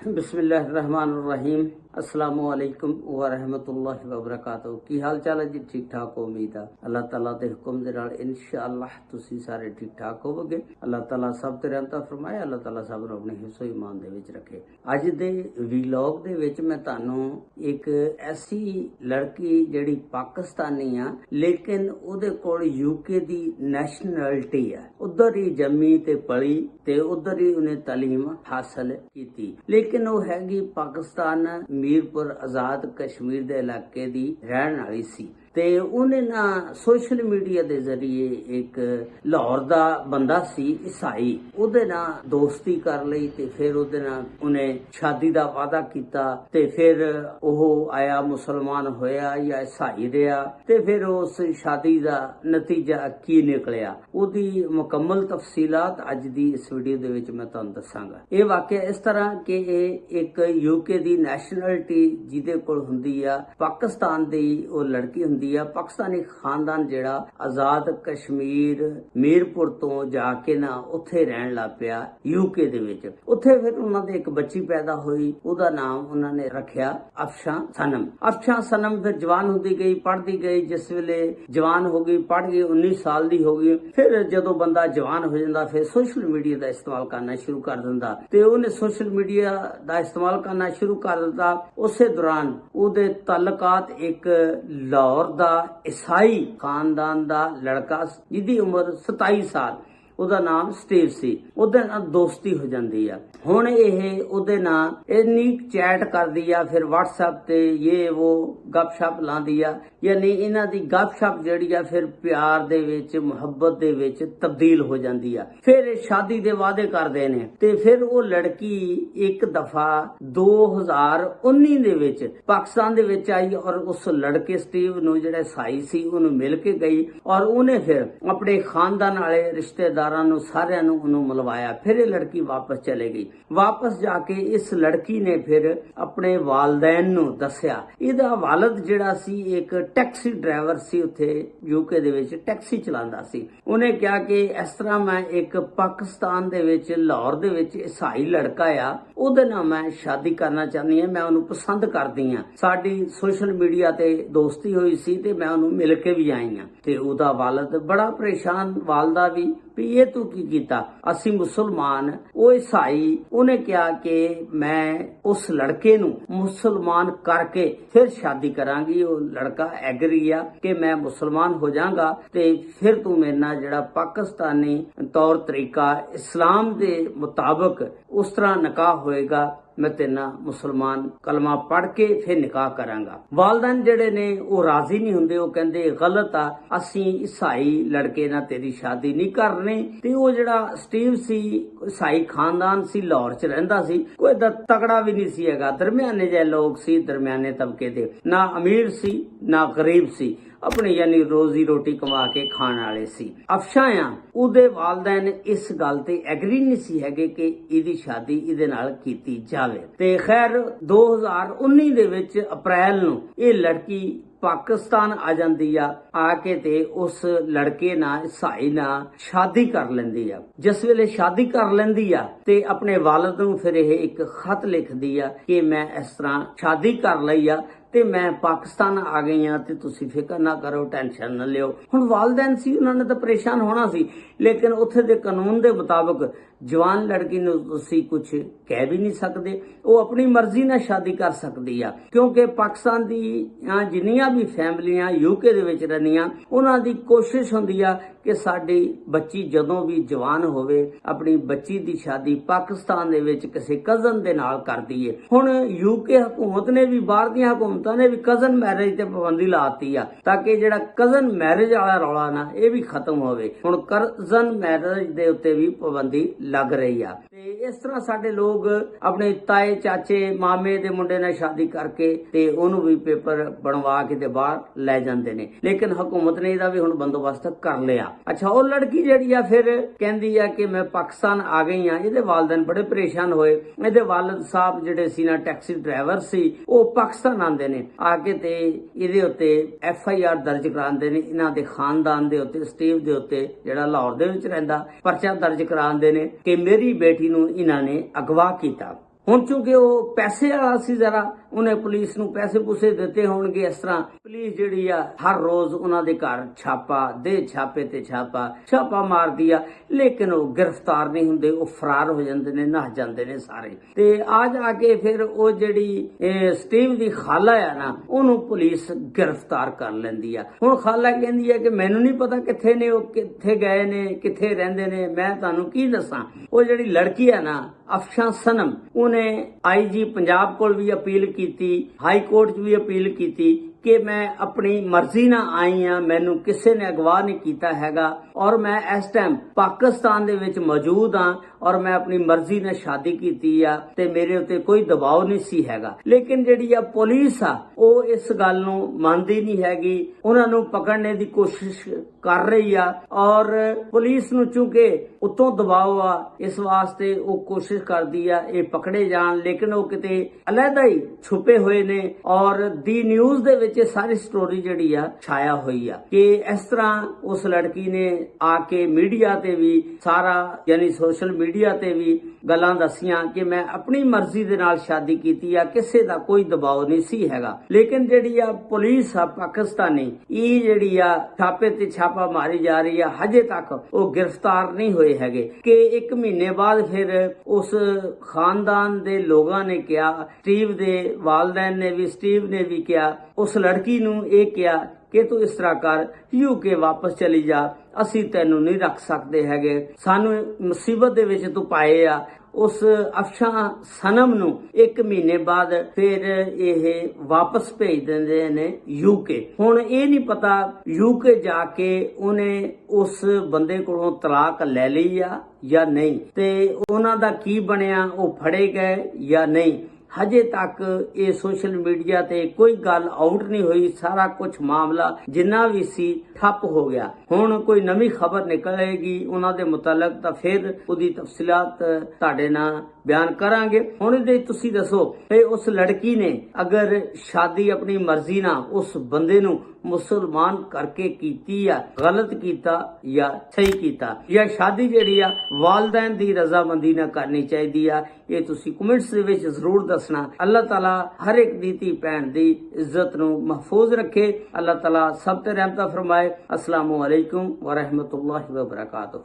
बिस्मिल्लाहिर्रहमानिर्रहीम। अस्सलामु अलैकुम व रहमतुल्लाहि व बरकातहू। की हाल चाल है जी? ठीक ठाक हो उम्मीद है। अल्लाह ताला दे हुक्म दे नाल इंशाअल्लाह तुसी सारे ठीक ठाक होवोगे। अल्लाह ताला सब ते रहमत फरमाए। अल्लाह ताला सब नूं अपने हिफ्ज़ो ईमान दे विच रखे। अज दे वीलॉग दे विच मैं तुहानूं एक ऐसी लड़की जिहड़ी पाकिस्तानी आ लेकिन ओहदे कोल यूके दी नैशनैलिटी है, उधर ही जम्मी ते पली ते उधर ही उन्हें तालीम हासिल की, लेकिन वो हैगी पाकिस्तान मीरपुर आजाद कश्मीर दे इलाके दी रहन वाली सी। ते उन्हें ना सोशल मीडिया दे जरिए एक लाहौर दा बंदा सी ईसाई, उहदे नाल दोस्ती कर लई ते फिर उहदे नाल उन्हें शादी दा वादा कीता ते फिर ओह आया मुसलमान होया या ईसाई रहा ते फिर उस शादी दा नतीजा की निकलिया उहदी मुकम्मल तफसीलात अज दी इस वीडियो दे विच मैं तुहानूं दसांगा। ये वाकया इस तरह कि एक यूके दी नैशनैलिटी जिहदे कोल हुंदी आ, पाकिस्तान दी वो लड़की हुंदी आ, पाकिस्तानी खानदान जिहड़ा आजाद कश्मीर मीरपुर तो जाके ना उत्थे रहन लग पिया यूके दे विच। उत्थे फिर उन्हां दे एक बच्ची पैदा हुई, उहदा नाम उन्हां ने रखिया अफशां सनम। अफशां सनम फिर जवान होंदी गई, पढ़दी गई, जिस वेले जवान हो गई, पढ़ गई, 19 साल दी हो गई। फिर जदों बंदा जवान हो जांदा फिर सोशल मीडिया दा इस्तेमाल करना शुरू कर दिंदा ते उहने सोशल मीडिया दा इस्तेमाल करना शुरू कर दिता। उसे दौरान उहदे ताल्लुकात एक लाहौर दा ईसाई खानदान दा लड़का जिहदी उम्र 27 साल, ਉਹਦਾ ਨਾਮ ਸਟੀਵ ਸੀ, ਉਹਦੇ ਨਾਲ ਦੋਸਤੀ ਹੋ ਜਾਂਦੀ ਆ। ਹੁਣ ਇਹ ਉਹਦੇ ਨਾਲ ਇੰਨੀ ਚੈਟ ਕਰਦੀ ਆ, ਫਿਰ WhatsApp ਤੇ ਇਹ ਉਹ ਗੱਪਸ਼ਪ ਲਾਉਂਦੀ ਆ, ਯਾਨੀ ਇਹਨਾਂ ਦੀ ਗੱਪਸ਼ਪ ਜਿਹੜੀ ਆ ਫਿਰ ਪਿਆਰ ਦੇ ਵਿੱਚ ਮੁਹੱਬਤ ਦੇ ਵਿੱਚ ਤਬਦੀਲ ਹੋ ਜਾਂਦੀ ਆ। ਫਿਰ ਸ਼ਾਦੀ ਦੇ ਵਾਅਦੇ ਕਰਦੇ ਨੇ ਤੇ ਫਿਰ ਉਹ ਲੜਕੀ ਇੱਕ ਦਫਾ 2019 ਦੇ ਵਿੱਚ ਪਾਕਿਸਤਾਨ ਦੇ ਵਿੱਚ ਆਈ ਔਰ ਉਸ ਲੜਕੇ ਸਟੀਵ ਨੂੰ ਜਿਹੜਾ ਸਾਈ ਸੀ ਉਹਨੂੰ ਮਿਲ ਕੇ ਗਈ ਔਰ ਉਹਨੇ ਫਿਰ ਆਪਣੇ ਖਾਨਦਾਨ ਵਾਲੇ ਰਿਸ਼ਤੇਦਾਰ सारियां नूं उन्होंने मिलवाया। फिर ये लड़की वापस चले गई। वापस जाके इस लड़की ने फिर अपने वालदैन नूं दस्या। इहदा वालिद जिहड़ा सी एक टैक्सी ड्राइवर सी, उत्थे यूके दे विच टैक्सी चलांदा सी। उन्हें कहा कि इस तरह मैं एक पाकिस्तान दे विच लाहौर दे विच ईसाई लड़का आ, ਉਹਦੇ ਨਾਲ मैं शादी करना चाहनी है, मैं ਉਹਨੂੰ पसंद करदी हां, साडी सोशल मीडिया ते दोस्ती हुई सी ते मैं ਉਹਨੂੰ मिल के भी आई हां। ते ਉਹਦਾ वालिद बड़ा परेशान, वालदा भी भी ये तू की कीता? असी मुसलमान, वो ईसाई। उन्हें कहा कि मैं उस लड़के नूं मुसलमान करके फिर शादी करांगी। वो लड़का एग्री आ कि मैं मुसलमान हो जाऊंगा ते फिर तू मेरे नाल जिहड़ा पाकिस्तानी तौर तरीका इस्लाम दे मुताबिक उस तरह निकाह होएगा, मैं तेना मुसलमान कलमा पढ़ के फिर निकाह करांगा। वालदैन जेड़े ने वो राजी नहीं हुंदे, वो कहंदे गलत आ, असी ईसाई लड़के नाल तेरी शादी नहीं करनी। ते वो जेड़ा स्टीव सी ईसाई खानदान सी, लाहौर च रहिंदा सी, कोई तगड़ा भी नहीं सी हैगा, दरमियाने जे लोग सी, दरमियाने तबके दे, ना अमीर सी ना गरीब सी, अपने यानी रोजी रोटी कमा के खाण वाले सी। अफशां ਉਹਦੇ वालदैन इस गल ते एग्री नहीं सी हैगे कि ਇਹਦੀ शादी ਇਹਦੇ ਨਾਲ ਕੀਤੀ ਜਾਵੇ। ਤੇ खैर 2019 ਦੇ ਵਿੱਚ अप्रैल ਨੂੰ ਇਹ लड़की पाकिस्तान आ जाती आ, आके ते उस लड़के नाल ईसाई नाल शादी कर लेंदी आ। जिस वेले शादी कर लेंदी आ ते अपने वालिद नूं फिर यह एक खत लिखदी आ कि मैं इस तरह शादी कर लई आ ते मैं पाकिस्तान आ गई हाँ, ते तुसी फिक्र ना करो, टेंशन ना लियो। हुण वालदैन सी, उन्होंने तो परेशान होना सी, लेकिन उत्थे दे कानून दे मुताबिक जवान लड़की नूं तुसी कुछ कह भी नहीं सकदे, वो अपनी मर्जी नाल शादी कर सकदी आ। क्योंकि पाकिस्तान दी जिन्नियां भी फैमिलियां यूके दे विच रहंदियां, उन्हां दी कोशिश हुंदी आ कि साडी बच्ची जदों भी जवान होवे अपनी बच्ची दी शादी पाकिस्तान दे विच किसी कजन दे नाल कर दईए। हुण यूके हुकूमत ने भी, बाहर दी हुकूमतां ने भी कजन मैरिज ते पाबंदी लाती आ, ताकि जिहड़ा कजन मैरिज वाला रौला ना ये भी खत्म होवे। हुण कजन मैरिज दे उत्ते भी पाबंदी लग रही आ। ते इस तरह साडे लोग अपने ताए चाचे मामे दे मुंडे नाल शादी करके ते ओनू भी पेपर बनवा के ते बाहर ले जांदे ने, लेकिन हुकूमत ने इहदा भी हुण बंदोबस्त कर लिया। अच्छा, वो लड़की जिहड़ी आ फिर कहंदी आ कि मैं पाकिस्तान आ गई हां। इहदे वालदैन बड़े परेशान होए। इहदे वालिद साहब जिहड़े सी ना टैक्सी ड्राइवर सी, वो पाकिस्तान आंदे ने, आके ते इहदे उत्ते FIR दर्ज करांदे ने, इन्हां दे खानदान दे उत्ते, स्टीव दे उत्ते जिहड़ा लाहौर दे विच रहिंदा, परचा दर्ज करांदे ने कि मेरी बेटी नूं इन्हां ने अगवा कीता। ਹੁਣ ਚूंकि ਉਹ ਪੈਸੇ ਵਾਲਾ ਸੀ ਜ਼ਰਾ ਉਹਨੇ ਪੁਲਿਸ ਨੂੰ ਪੈਸੇ ਪੂਸੇ ਦਿੱਤੇ ਹੋਣਗੇ। ਇਸ ਤਰ੍ਹਾਂ ਪੁਲਿਸ ਜਿਹੜੀ ਆ ਹਰ ਰੋਜ਼ ਉਹਨਾਂ ਦੇ ਘਰ ਛਾਪਾ ਦੇ ਛਾਪੇ ਤੇ ਛਾਪਾ ਮਾਰਦੀ ਆ, ਲੇਕਿਨ ਉਹ ਗ੍ਰਿਫਤਾਰ ਨਹੀਂ ਹੁੰਦੇ, ਉਹ ਫਰਾਰ ਹੋ ਜਾਂਦੇ ਨੇ, ਨੱਸ ਜਾਂਦੇ ਨੇ ਸਾਰੇ। ਤੇ ਆ ਜਾ ਕੇ ਫਿਰ ਉਹ ਜਿਹੜੀ ਸਟੀਵ ਦੀ ਖਾਲਾ ਆ ਨਾ, ਉਹਨੂੰ ਪੁਲਿਸ ਗ੍ਰਿਫਤਾਰ ਕਰ ਲੈਂਦੀ ਆ। ਹੁਣ ਖਾਲਾ ਕਹਿੰਦੀ ਆ ਕਿ ਮੈਨੂੰ ਨਹੀਂ ਪਤਾ ਕਿੱਥੇ ਨੇ ਉਹ, ਕਿੱਥੇ ਗਏ ਨੇ, ਕਿੱਥੇ ਰਹਿੰਦੇ ਨੇ, ਮੈਂ ਤੁਹਾਨੂੰ ਕੀ ਦੱਸਾਂ। ਉਹ ਜਿਹੜੀ ਲੜਕੀ ਆ ਨਾ ਅਫਸ਼ਾ ਸਨਮ, ਉਹਨੇ IG ਪੰਜਾਬ ਕੋਲ ਵੀ ਅਪੀਲ ਕੀਤੀ, ਹਾਈ ਕੋਰਟ 'ਚ ਵੀ ਅਪੀਲ ਕੀਤੀ ਕਿ ਮੈਂ ਆਪਣੀ ਮਰਜ਼ੀ ਨਾਲ ਆਈ ਆ, ਮੈਨੂੰ ਕਿਸੇ ਨੇ ਅਗਵਾ ਨਹੀਂ ਕੀਤਾ ਹੈਗਾ ਔਰ ਮੈਂ ਇਸ ਟਾਈਮ ਪਾਕਿਸਤਾਨ ਦੇ ਵਿੱਚ ਮੌਜੂਦ ਆ ਔਰ ਮੈਂ ਆਪਣੀ ਮਰਜ਼ੀ ਨਾਲ ਸ਼ਾਦੀ ਕੀਤੀ ਆ ਤੇ ਮੇਰੇ ਉੱਤੇ ਕੋਈ ਦਬਾਅ ਨਹੀਂ ਸੀ ਹੈਗਾ। ਲੇਕਿਨ ਜਿਹੜੀ ਆ ਪੁਲਿਸ ਆ ਉਹ ਇਸ ਗੱਲ ਨੂੰ ਮੰਨਦੀ ਨਹੀਂ ਹੈਗੀ, ਉਹਨਾਂ ਨੂੰ ਪਕੜਨੇ ਦੀ ਕੋਸ਼ਿਸ਼ ਕਰ ਰਹੀ ਆ ਔਰ ਪੁਲਿਸ ਨੂੰ ਚूंकि ਉਤੋਂ ਦਬਾਅ ਆ, ਇਸ ਵਾਸਤੇ ਉਹ ਕੋਸ਼ਿਸ਼ ਕਰਦੀ ਆ ਇਹ ਪਕੜੇ ਜਾਣ, ਲੇਕਿਨ ਉਹ ਕਿਤੇ ਅਲੱਗਾ ਹੀ ਛੁਪੇ ਹੋਏ ਨੇ ਔਰ ਦੀ ਨਿਊਜ਼ ਦੇ ਵਿੱਚ ਸਾਰੀ ਸਟੋਰੀ ਜਿਹੜੀ ਆ ਛਾਇਆ ਹੋਈ ਆ ਕਿ ਇਸ ਤਰ੍ਹਾਂ ਉਸ ਲੜਕੀ ਨੇ ਆ ਕੇ ਮੀਡੀਆ ਤੇ ਵੀ ਸਾਰਾ ਯਾਨੀ ਸੋਸ਼ਲ ਮੀਡੀਆ ਤੇ ਵੀ ਗੱਲਾਂ ਦੱਸੀਆਂ ਕਿ ਮੈਂ ਆਪਣੀ ਮਰਜ਼ੀ ਦੇ ਨਾਲ ਸ਼ਾਦੀ ਕੀਤੀ ਆ, ਕਿਸੇ ਦਾ ਕੋਈ ਦਬਾਅ ਨਹੀਂ ਸੀ ਹੈਗਾ। ਲੇਕਿਨ ਜਿਹੜੀ ਆ ਪੁਲਿਸ ਆ ਪਾਕਿਸਤਾਨੀ, ਇਹ ਜਿਹੜੀ ਆ ਛਾਪੇ ਤੇ ਛਾਪਾ ਮਾਰੀ ਜਾ ਰਹੀ ਆ, ਹਜੇ ਤੱਕ ਉਹ ਗ੍ਰਿਫਤਾਰ ਨਹੀਂ ਹੋਏ ਹੈਗੇ। ਕਿ 1 ਮਹੀਨੇ ਬਾਅਦ ਫਿਰ ਉਸ ਖਾਨਦਾਨ ਦੇ ਲੋਕਾਂ ਨੇ ਕਿਹਾ, ਸਟੀਵ ਦੇ ਵਾਲਿदैन ਨੇ ਵੀ, ਸਟੀਵ ਨੇ ਵੀ ਕਿਹਾ, ਉਸ ਲੜਕੀ ਨੂੰ ਇਹ ਕਿਹਾ ਕਿ ਤੂੰ ਇਸ ਤਰ੍ਹਾਂ ਕਰ, UK ਵਾਪਸ ਚਲੀ ਜਾ, ਅਸੀਂ ਤੈਨੂੰ ਨਹੀਂ ਰੱਖ ਸਕਦੇ ਹੈਗੇ, ਸਾਨੂੰ ਮੁਸੀਬਤ ਦੇ ਵਿੱਚ ਤੂੰ ਪਾਏ ਆ। ਉਸ ਅਫਸ਼ਾ ਸਨਮ ਨੂੰ 1 ਮਹੀਨੇ ਬਾਅਦ ਫਿਰ ਇਹ ਵਾਪਸ ਭੇਜ ਦਿੰਦੇ ਨੇ UK। ਹੁਣ ਇਹ ਨਹੀਂ ਪਤਾ UK ਜਾ ਕੇ ਉਹਨੇ ਉਸ ਬੰਦੇ ਕੋਲੋਂ ਤਲਾਕ ਲੈ ਲਈ ਆ ਜਾਂ ਨਹੀਂ, ਤੇ ਉਹਨਾਂ ਦਾ ਕੀ ਬਣਿਆ, ਉਹ ਫੜੇ ਗਏ ਜਾਂ ਨਹੀਂ। ਹਜੇ ਤੱਕ ਇਹ ਸੋਸ਼ਲ ਮੀਡੀਆ ਤੇ ਕੋਈ ਗੱਲ ਆਊਟ ਨਹੀਂ ਹੋਈ, ਸਾਰਾ ਕੁਝ ਮਾਮਲਾ ਜਿੰਨਾ ਵੀ ਸੀ ਠੱਪ ਹੋ ਗਿਆ। ਹੁਣ ਕੋਈ ਨਵੀਂ ਖਬਰ ਨਿਕਲੇਗੀ ਉਹਨਾਂ ਦੇ ਮੁਤਲਕ ਤਾਂ ਫਿਰ ਉਹਦੀ ਤਫਸੀਲਾਤ ਤੁਹਾਡੇ ਨਾਲ ਬਿਆਨ ਕਰਾਂਗੇ। ਹੁਣ ਇਹਦੇ ਤੁਸੀਂ ਦੱਸੋ ਕਿ ਉਸ ਲੜਕੀ ਨੇ ਅਗਰ ਸ਼ਾਦੀ ਆਪਣੀ ਮਰਜ਼ੀ ਨਾਲ ਉਸ ਬੰਦੇ ਨੂੰ ਮੁਸਲਮਾਨ ਕਰਕੇ ਕੀਤੀ ਆ, ਗਲਤ ਕੀਤਾ ਜਾਂ ਸਹੀ ਕੀਤਾ, ਜਾਂ ਸ਼ਾਦੀ ਜਿਹੜੀ ਆ ਵਾਲਿदैन ਦੀ ਰਜ਼ਾਮੰਦੀ ਨਾਲ ਕਰਨੀ ਚਾਹੀਦੀ ਆ, ਇਹ ਤੁਸੀਂ ਕਮੈਂਟਸ ਦੇ ਵਿੱਚ ਜ਼ਰੂਰ ਦੱਸਣਾ। ਅੱਲਾਹ ਤਾਲਾ ਹਰ ਇੱਕ ਦੀ ਧੀ ਭੈਣ ਦੀ ਇੱਜ਼ਤ ਨੂੰ ਮਹਿਫੂਜ਼ ਰੱਖੇ। ਅੱਲਾਹ ਤਾਲਾ ਸਭ ਤੇ ਰਹਿਮਤਾਂ ਫਰਮਾਏ। अस्सलामु अलैकुम व रहमतुल्लाहि व बरकातुहू।